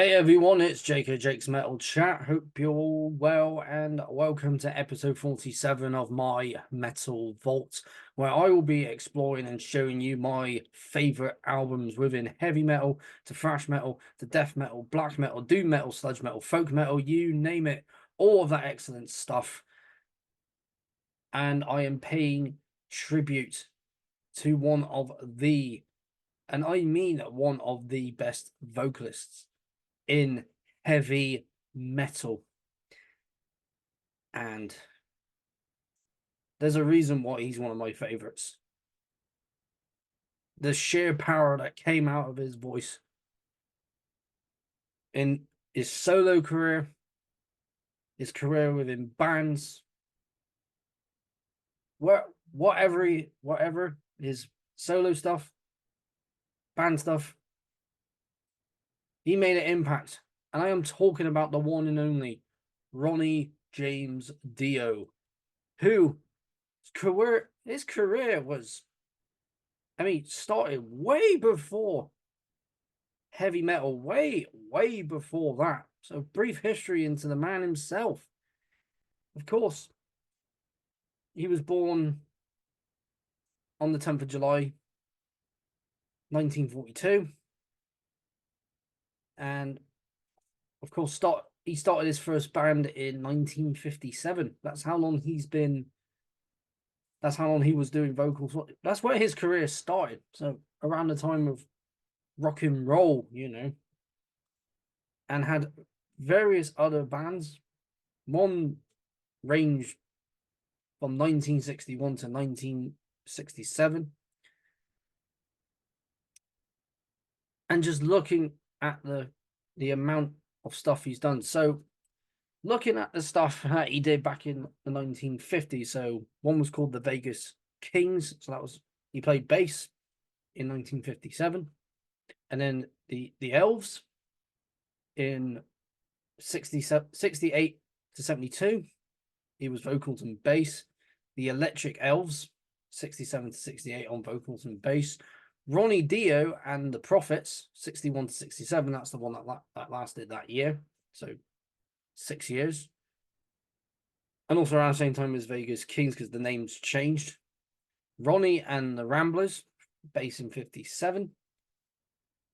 Hey everyone, it's Jake's Metal Chat. Hope you're all well and welcome to episode 47 of my Metal Vault, where I will be exploring and showing you my favorite albums within heavy metal to thrash metal to death metal, black metal, doom metal, sludge metal, folk metal, you name it, all of that excellent stuff. And I am paying tribute to one of the, and I mean one of the best vocalists in heavy metal. And there's a reason why he's one of my favorites. The sheer power that came out of his voice in his solo career, his career within bands, whatever his solo stuff, band stuff, he made an impact. And I am talking about the one and only Ronnie James Dio, who his career was, started way before heavy metal, way before that. So brief history into the man himself. Of course, he was born on the 10th of July, 1942. And of course, he started his first band in 1957. That's how long he was doing vocals. That's where his career started. So around the time of rock and roll, and had various other bands. One ranged from 1961 to 1967. And just looking at the amount of stuff he's done. So looking at the stuff that he did back in the 1950s. So one was called the Vegas Kings. So he played bass in 1957. And then the Elves in 68 to 72. He was vocals and bass. The Electric Elves, 67 to 68 on vocals and bass. Ronnie Dio and the Prophets, 61 to 67. That's the one that lasted that year. So 6 years. And also around the same time as Vegas Kings, because the name's changed. Ronnie and the Ramblers, bass in 57.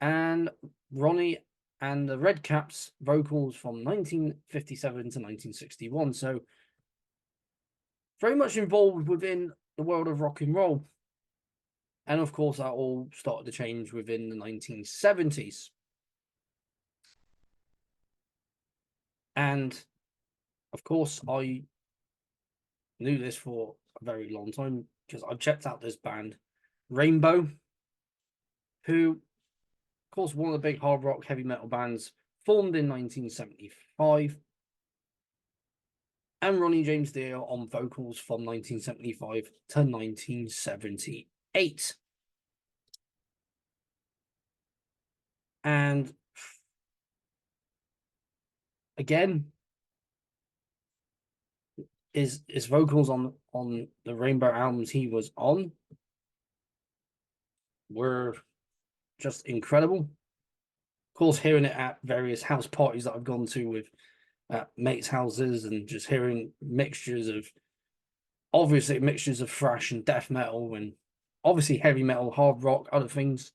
And Ronnie and the Red Caps, vocals from 1957 to 1961. So very much involved within the world of rock and roll. And of course, that all started to change within the 1970s. And of course, I knew this for a very long time because I've checked out this band, Rainbow, who, of course, one of the big hard rock heavy metal bands, formed in 1975. And Ronnie James Dio on vocals from 1975 to 1978. And again, his vocals on the Rainbow albums he was on were just incredible. Of course, hearing it at various house parties that I've gone to with mates' houses, and just hearing mixtures of thrash and death metal, and obviously heavy metal, hard rock, other things.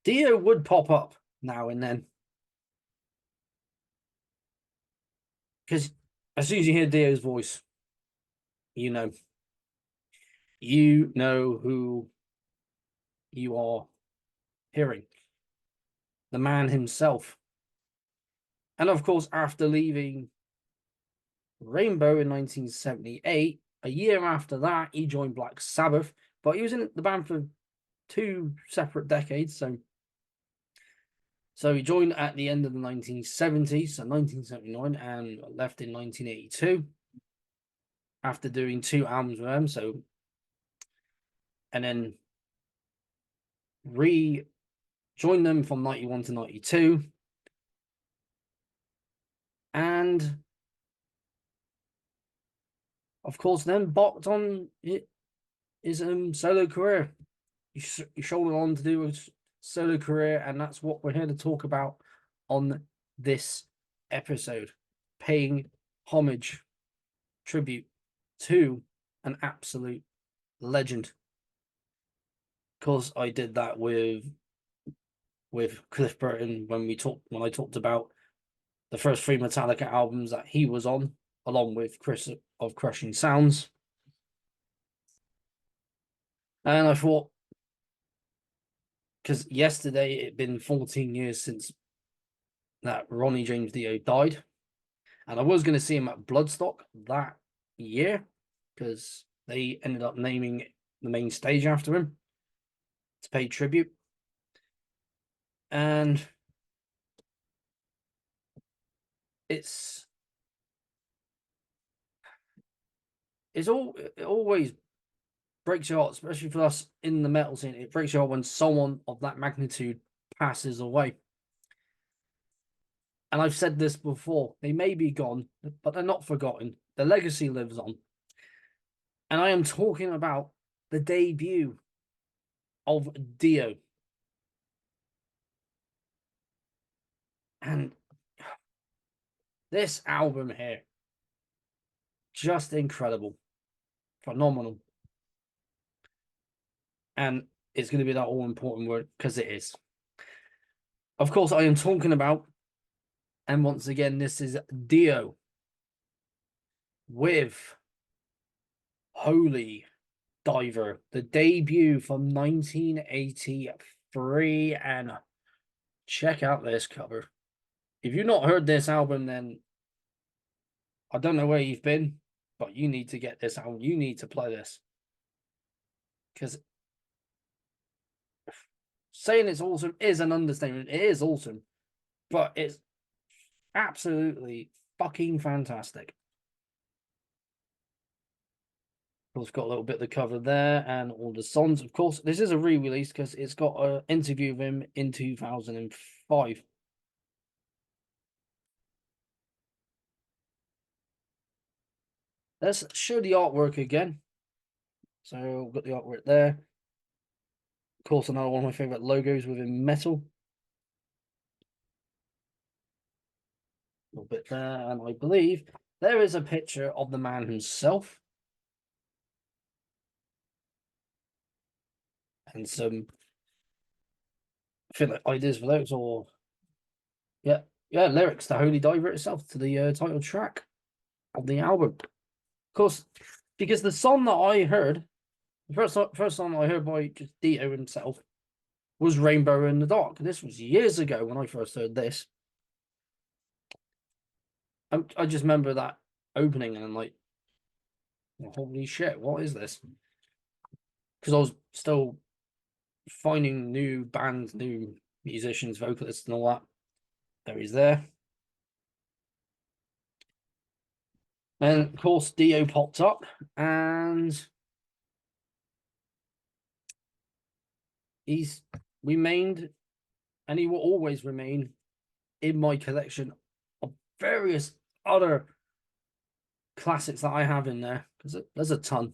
Dio would pop up now and then, because as soon as you hear Dio's voice, you know who you are hearing. The man himself. And of course, after leaving Rainbow in 1978, a year after that, he joined Black Sabbath, but he was in the band for 2 separate decades. So he joined at the end of the 1970s, so 1979, and left in 1982 after doing 2 albums with them. So, and then rejoined them from 91 to 92. And of course, then embarked on his solo career. He shouldered on to do solo career, and that's what we're here to talk about on this episode, paying homage, tribute to an absolute legend. Because I did that with Cliff Burton when I talked about the first 3 Metallica albums that he was on, along with Chris of Crushing Sounds. And I thought, because yesterday it'd been 14 years since that Ronnie James Dio died, and I was going to see him at Bloodstock that year because they ended up naming the main stage after him to pay tribute. And it always breaks your heart, especially for us in the metal scene. It breaks your heart when someone of that magnitude passes away. And I've said this before, they may be gone, but they're not forgotten. The legacy lives on. And I am talking about the debut of Dio. And this album here, just incredible, phenomenal. And it's going to be that all important word because it is. Of course, I am talking about, and once again, this is Dio with Holy Diver, the debut from 1983. And check out this cover. If you've not heard this album, then I don't know where you've been, but you need to get this album. You need to play this. Because saying it's awesome is an understatement. It is awesome, but it's absolutely fucking fantastic. Of course, got a little bit of the cover there and all the songs. Of course, this is a re-release because it's got an interview with him in 2005. Let's show the artwork again. So we've got the artwork there. Of course, another one of my favorite logos within metal. A little bit there, and I believe there is a picture of the man himself. And some, I feel like ideas for those, or yeah, lyrics to Holy Diver itself, to the title track of the album. Of course, because the song that I heard, the first song I heard by just Dio himself was Rainbow in the Dark. This was years ago when I first heard this. I just remember that opening and I'm like, holy shit, what is this? Because I was still finding new bands, new musicians, vocalists, and all that. There he's there. And of course, Dio popped up and he's remained, and he will always remain in my collection of various other classics that I have in there, because there's a ton.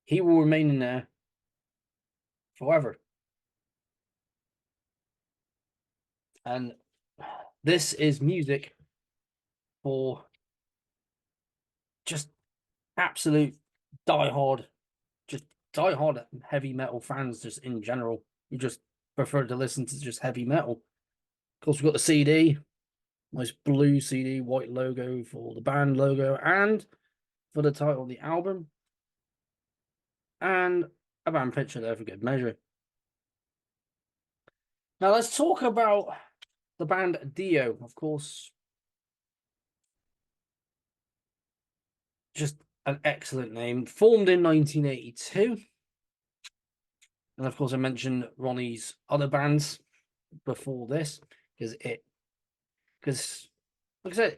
He will remain in there forever. And this is music for just absolute diehard heavy metal fans, just in general. You just prefer to listen to just heavy metal. Of course, we've got the CD, nice blue CD, white logo for the band logo and for the title of the album, and a band picture there for good measure. Now let's talk about the band Dio. Of course, just an excellent name. Formed in 1982. And of course, I mentioned Ronnie's other bands before this, because like I said,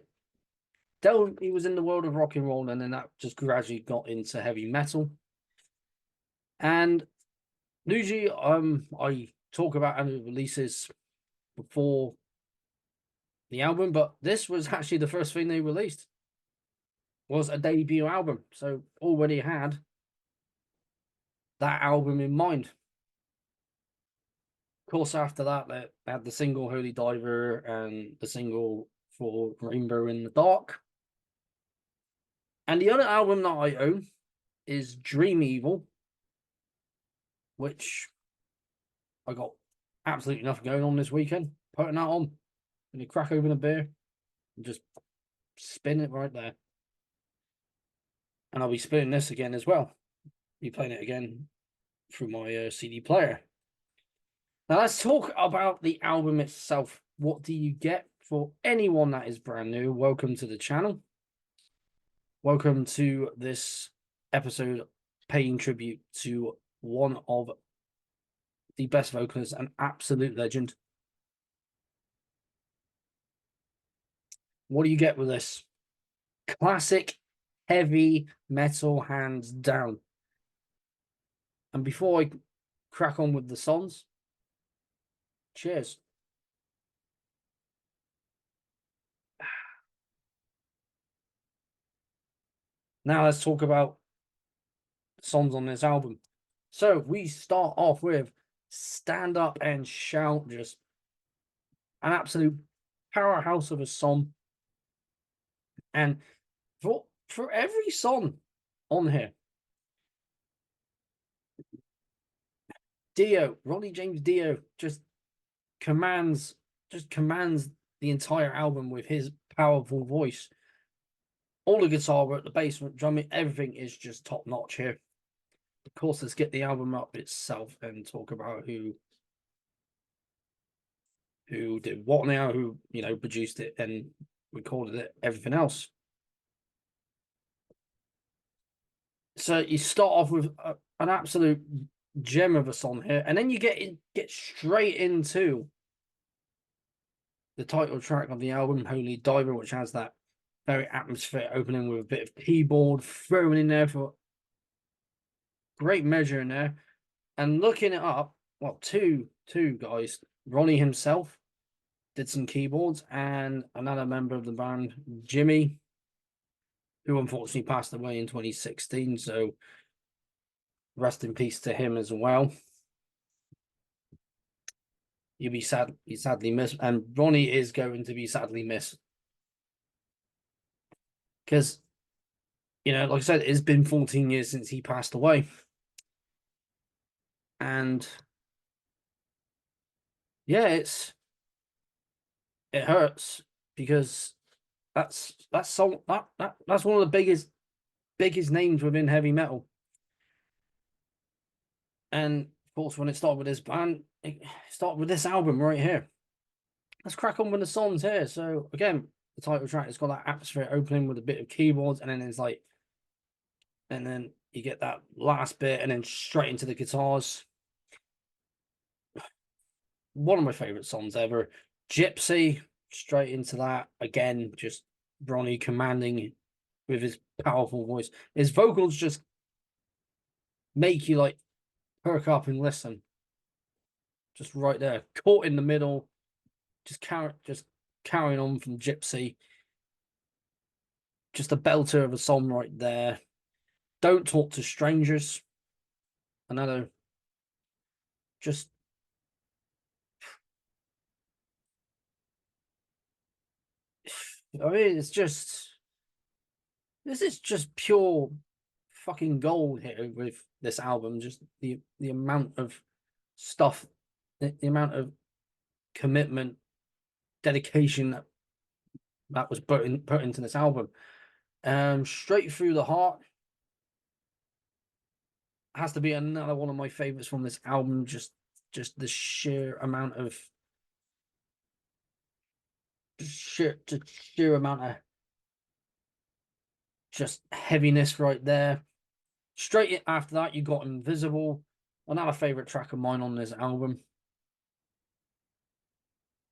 he was in the world of rock and roll, and then that just gradually got into heavy metal. And usually, I talk about any releases before the album, but this was actually the first thing they released. Was a debut album, so already had that album in mind. Of course, after that, they had the single Holy Diver and the single for Rainbow in the Dark. And the other album that I own is Dream Evil, which I got absolutely nothing going on this weekend. Putting that on, and you crack open a beer and just spin it right there. And I'll be spinning this again as well. Be playing it again through my CD player. Now let's talk about the album itself. What do you get for anyone that is brand new? Welcome to the channel. Welcome to this episode paying tribute to one of the best vocalists, an absolute legend. What do you get with this? Classic heavy metal, hands down. And before I crack on with the songs, cheers. Now let's talk about songs on this album. So we start off with Stand Up and Shout, just an absolute powerhouse of a song. And for every song on here, Ronnie James Dio just commands the entire album with his powerful voice. All the guitar work, the bass, drumming, everything is just top notch here. Of course, let's get the album up itself and talk about who did what now, who produced it and recorded it, everything else. So you start off with an absolute gem of a song here, and then you get straight into the title track of the album, Holy Diver, which has that very atmospheric opening with a bit of keyboard thrown in there for great measure in there. And looking it up, well, two guys, Ronnie himself did some keyboards, and another member of the band, Jimmy, who unfortunately passed away in 2016. So rest in peace to him as well. He'll be sadly missed, and Ronnie is going to be sadly missed because, like I said, it's been 14 years since he passed away, and yeah, it hurts because that's one of the biggest names within heavy metal. And of course, when it started with this band, it started with this album right here. Let's crack on with the songs here. So again, the title track has got that atmosphere opening with a bit of keyboards, and then it's like, and then you get that last bit, and then straight into the guitars. One of my favorite songs ever. Gypsy, straight into that again. Just Ronnie commanding with his powerful voice. His vocals just make you like perk up and listen. Just right there, caught in the middle. Just carrying on from Gypsy. Just a belter of a song right there. Don't Talk to Strangers. Another just I mean, this is just pure fucking gold here with this album. Just the amount of stuff, the amount of commitment, dedication that was put into this album. Straight Through the Heart has to be another one of my favorites from this album. Just the sheer amount of sheer amount of just heaviness right there. Straight after that, you got Invisible, another favorite track of mine on this album,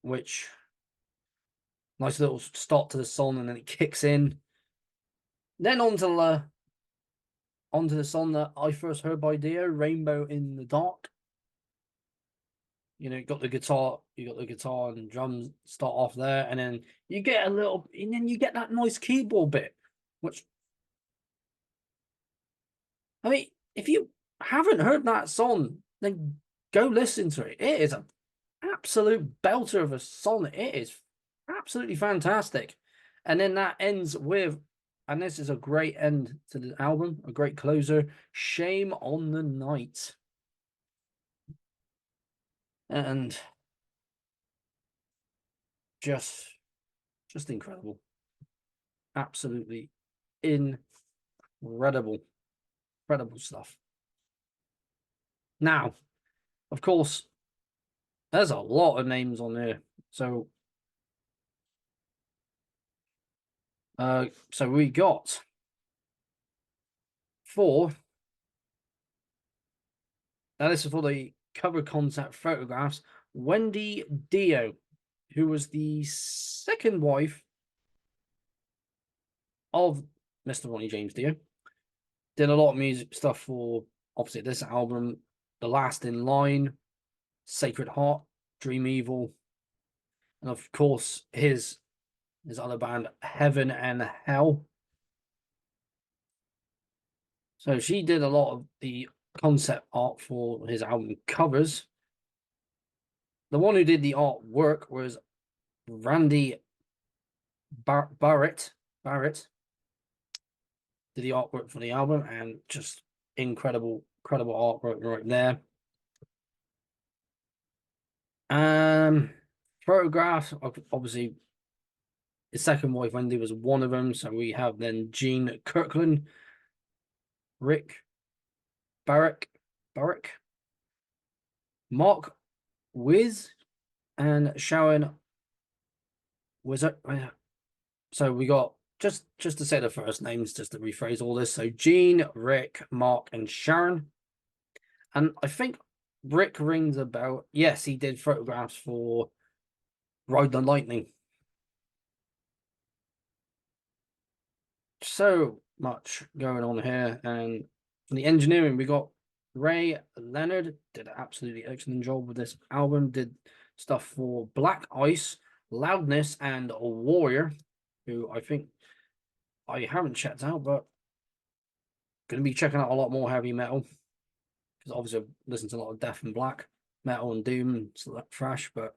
which nice little start to the song, and then it kicks in. Then onto the song that I first heard by Dio, Rainbow in the Dark. You got the guitar and drums start off there, and then you get that nice keyboard bit, which, I mean, if you haven't heard that song, then go listen to it. It is a absolute belter of a song. It is absolutely fantastic. And then that ends with, and this is a great end to the album, a great closer, Shame on the Night. And just incredible. Absolutely incredible stuff. Now, of course, there's a lot of names on there. So we got four. Now this is for the cover concept photographs. Wendy Dio, who was the second wife of Mr. Ronnie James Dio, did a lot of music stuff for obviously this album, The Last in Line, Sacred Heart, Dream Evil, and of course his other band, Heaven and Hell. So she did a lot of the concept art for his album covers. The one who did the artwork was Randy Barrett. Did the artwork for the album, and just incredible artwork right there. Photographs, obviously his second wife Wendy was one of them. So we have then Gene Kirkland, Rick Barrick, Mark Wiz, and Sharon Wizard. So we got just to say the first names, just to rephrase all this. So Gene, Rick, Mark, and Sharon. And I think Rick rings a bell. Yes, he did photographs for Ride the Lightning. So much going on here. And from the engineering, we got Ray Leonard, did an absolutely excellent job with this album, did stuff for Black Ice, Loudness, and Warrior, who I think I haven't checked out, but going to be checking out a lot more heavy metal, because obviously I've listened to a lot of death and black metal and doom and thrash, but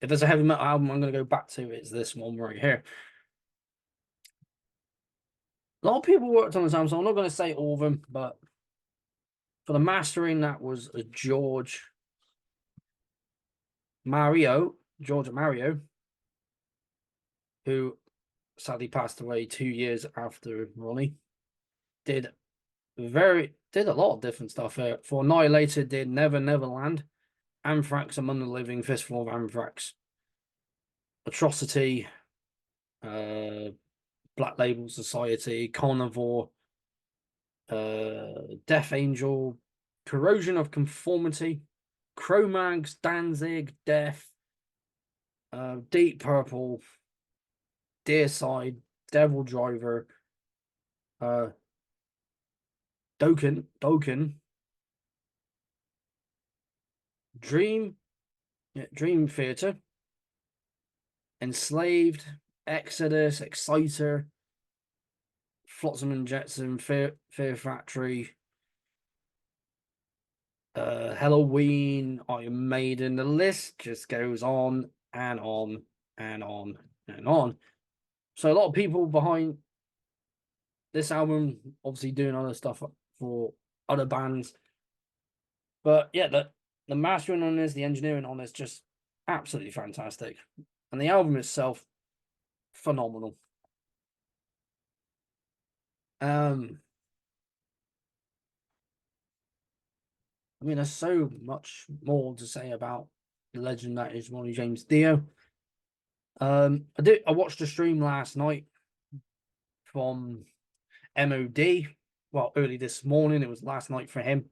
if there's a heavy metal album I'm going to go back to, it's this one right here. A lot of people worked on this album, so I'm not going to say all of them, but for the mastering, that was George Mario, who sadly passed away 2 years after Ronnie. Did a lot of different stuff. For Annihilator, did Never Neverland, Anthrax, Among the Living, Fistful of Anthrax, Atrocity, Black Label Society, Carnivore, Death Angel, Corrosion of Conformity, Cro-Mags, Danzig, Death, Deep Purple, Deicide, Devil Driver, Dokken, Dream Theater, Enslaved, Exodus, Exciter, Flotsam and Jetsam, Fear Factory, Halloween, Iron Maiden. The list just goes on and on and on and on. So a lot of people behind this album, obviously doing other stuff for other bands. But yeah, the mastering on this, the engineering on this, just absolutely fantastic. And the album itself, phenomenal. I mean, there's so much more to say about the legend that is Ronnie James Dio. I watched a stream last night from MOD. Well, early this morning. It was last night for him.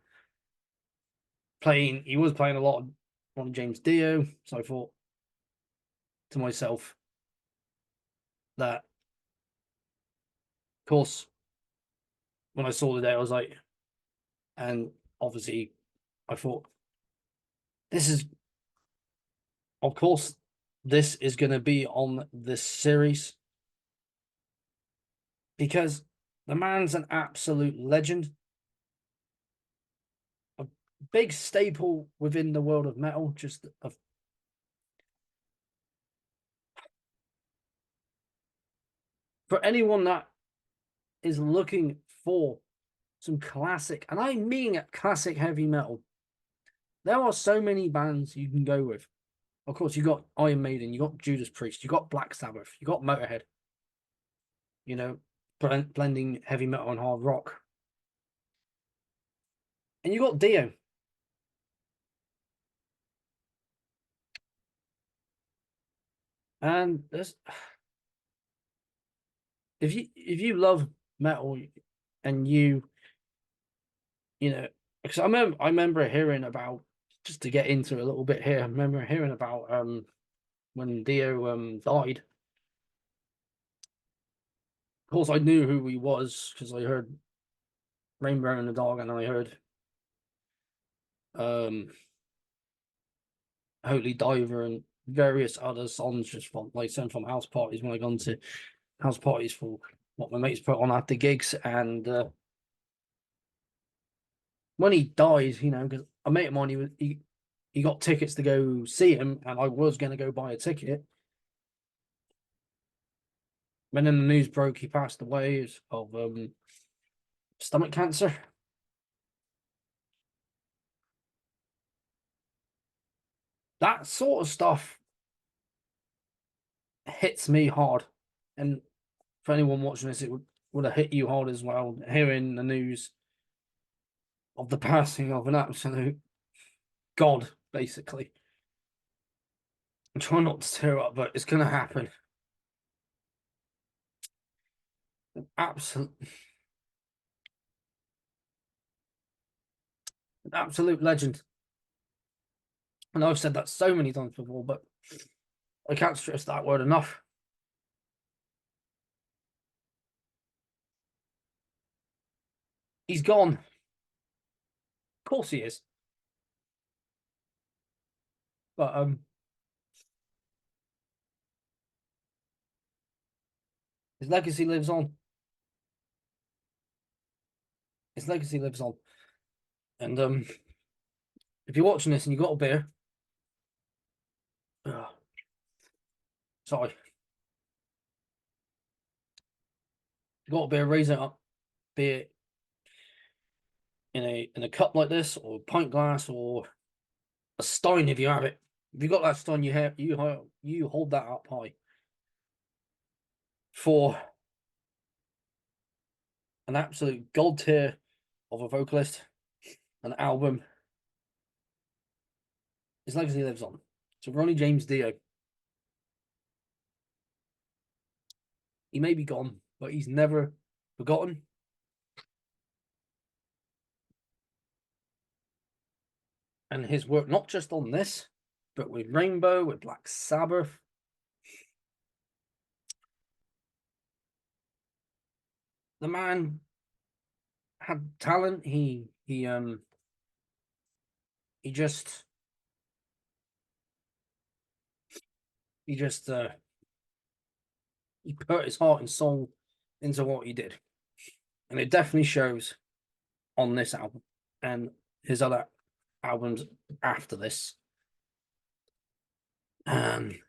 He was playing a lot of Ronnie James Dio. So I thought to myself that, of course, when I saw the day, I was like, and obviously I thought, of course, this is going to be on this series, because the man's an absolute legend. big staple within the world of metal. Just for anyone that is looking for some classic, and I mean classic heavy metal. There are so many bands you can go with. Of course, you got Iron Maiden, you got Judas Priest, you got Black Sabbath, you got Motorhead. You know, blending heavy metal and hard rock, and you got Dio. And there's, if you love metal and you know, because I remember hearing about, just to get into a little bit here. I remember hearing about when Dio died. Of course, I knew who he was because I heard Rainbow in the Dark, and I heard um Holy Diver and various other songs just from, like, some from house parties when I gone to house parties for what my mates put on after gigs. And when he died, because a mate of mine, he got tickets to go see him, and I was going to go buy a ticket. When then the news broke, he passed away of stomach cancer. That sort of stuff hits me hard, and for anyone watching this, it would have hit you hard as well. Hearing the news of the passing of an absolute god, basically. I'm trying not to tear up, but it's going to happen. Absolute, absolute legend. And I've said that so many times before, but I can't stress that word enough. He's gone. Of course he is. But his legacy lives on. His legacy lives on. And if you're watching this and you got a beer, sorry, you got a beer, raise it up, be it in a cup like this, or a pint glass, or a stein if you have it. If you got that stein, you hold that up high for an absolute gold tier of a vocalist, an album. His legacy lives on. So Ronnie James Dio, he may be gone, but he's never forgotten. And his work, not just on this, but with Rainbow, with Black Sabbath. The man had talent. He just he just he put his heart and soul into what he did, and it definitely shows on this album and his other albums after this. Um,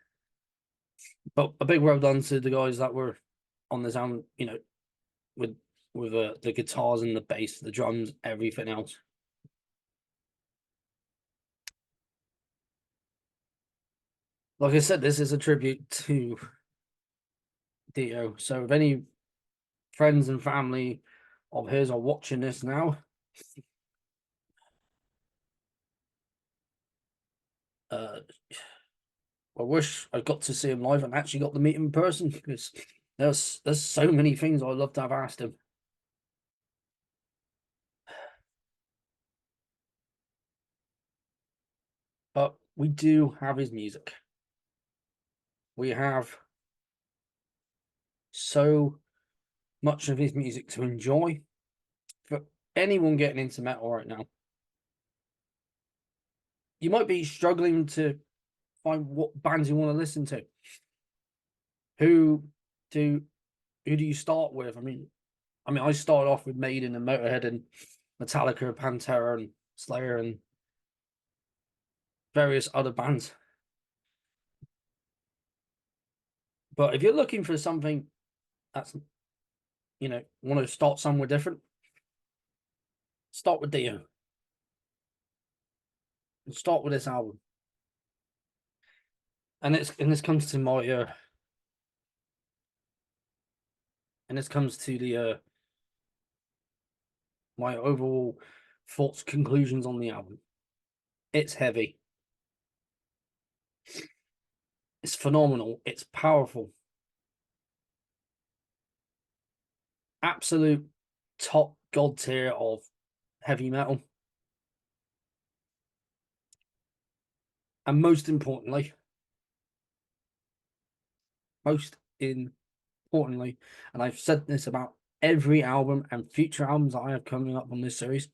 but a big well done to the guys that were on this album. With the guitars and the bass, the drums, everything else. Like I said, this is a tribute to Dio. So if any friends and family of his are watching this now, I wish I got to see him live and actually got to meet him in person, because there's so many things I'd love to have asked him. But we do have his music. We have so much of his music to enjoy. For anyone getting into metal right now, you might be struggling to find what bands you want to listen to. Who do who do you start with? I started off with Maiden and Motorhead and Metallica, Pantera and Slayer and various other bands. But if you're looking for something that's, want to start somewhere different, start with Dio. Start with this album. And this comes to my and this comes to the my overall thoughts, conclusions on the album. It's heavy. It's phenomenal. It's powerful. Absolute top god tier of heavy metal. And most importantly, and I've said this about every album and future albums that I have coming up on this series,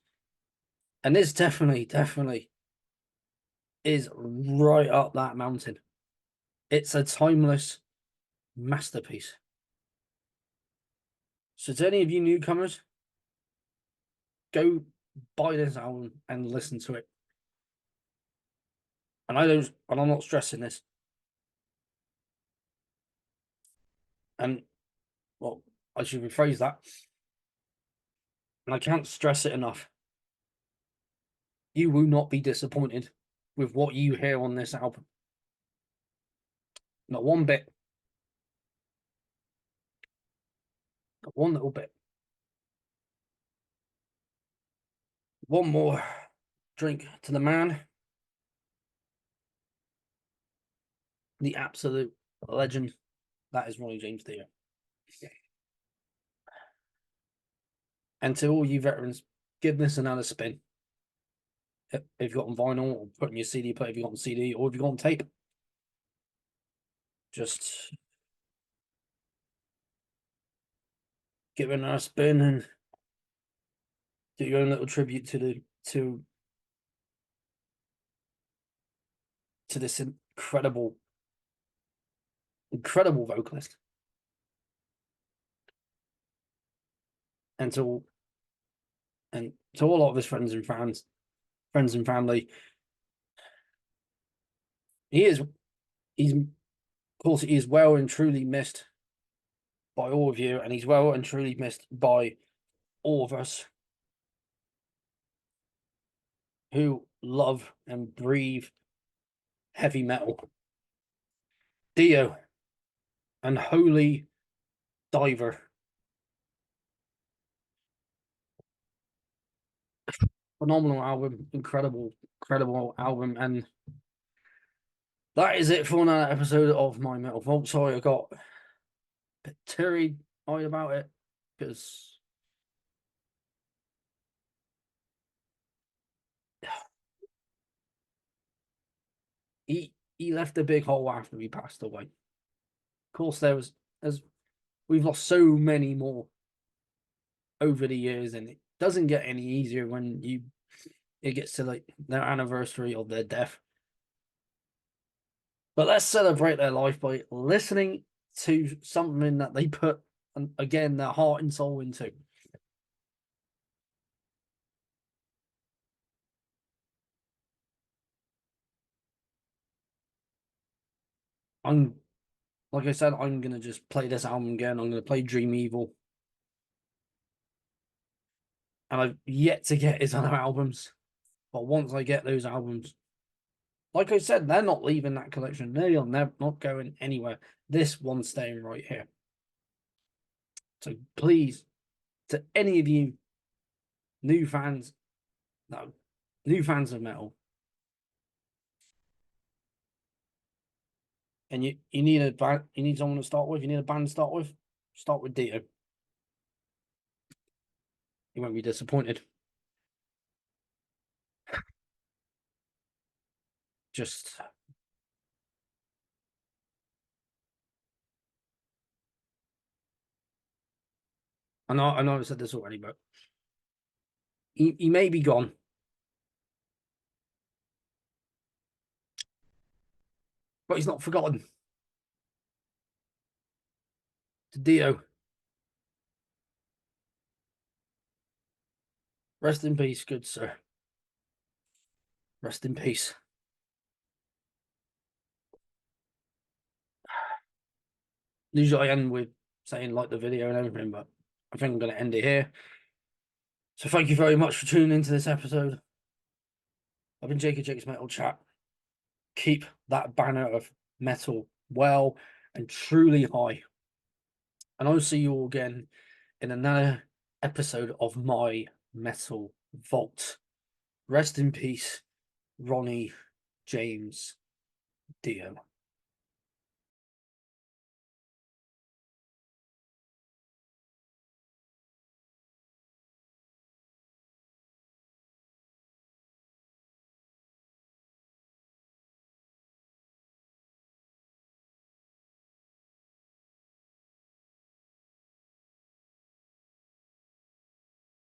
and this definitely is right up that mountain. It's a timeless masterpiece. So to any of you newcomers, go buy this album and listen to it. And I'm not stressing this. And well, I should rephrase that. And I can't stress it enough. You will not be disappointed with what you hear on this album. Not one bit. Not one little bit. One more drink to the man. The absolute legend that is Ronnie James Dio. And to all you veterans, give this another spin. If you've got on vinyl or put in your CD player, if you've got on CD or if you've got on tape, just give it another spin and do your own little tribute to this incredible vocalist. And to all of his friends and family, he's of course he is well and truly missed by all of you, and he's well and truly missed by all of us who love and breathe heavy metal. Dio, and Holy Diver. Phenomenal album, incredible album, and that is it for another episode of My Metal Vault. Sorry, I got a bit teary-eyed about it because he left a big hole after he passed away. Of course, as we've lost so many more over the years, and it doesn't get any easier when it gets to like their anniversary of their death. But let's celebrate their life by listening to something that they put, again, their heart and soul into. Like I said, I'm going to just play this album again. I'm going to play Dream Evil. And I've yet to get his other albums. But once I get those albums, like I said, they're not leaving that collection. They are not going anywhere. This one's staying right here. So please, to any of you new fans of metal, and you need someone to start with, you need a band to start with Dio. You won't be disappointed. Just I know I've said this already, but he may be gone, but he's not forgotten. To Dio, rest in peace, good sir. Rest in peace. Usually I end with saying like the video and everything, but I think I'm going to end it here. So thank you very much for tuning into this episode. I've been Jake of Jake's Metal Chat. Keep that banner of metal well and truly high. And I'll see you all again in another episode of my Metal Vault. Rest in peace, Ronnie James Dio.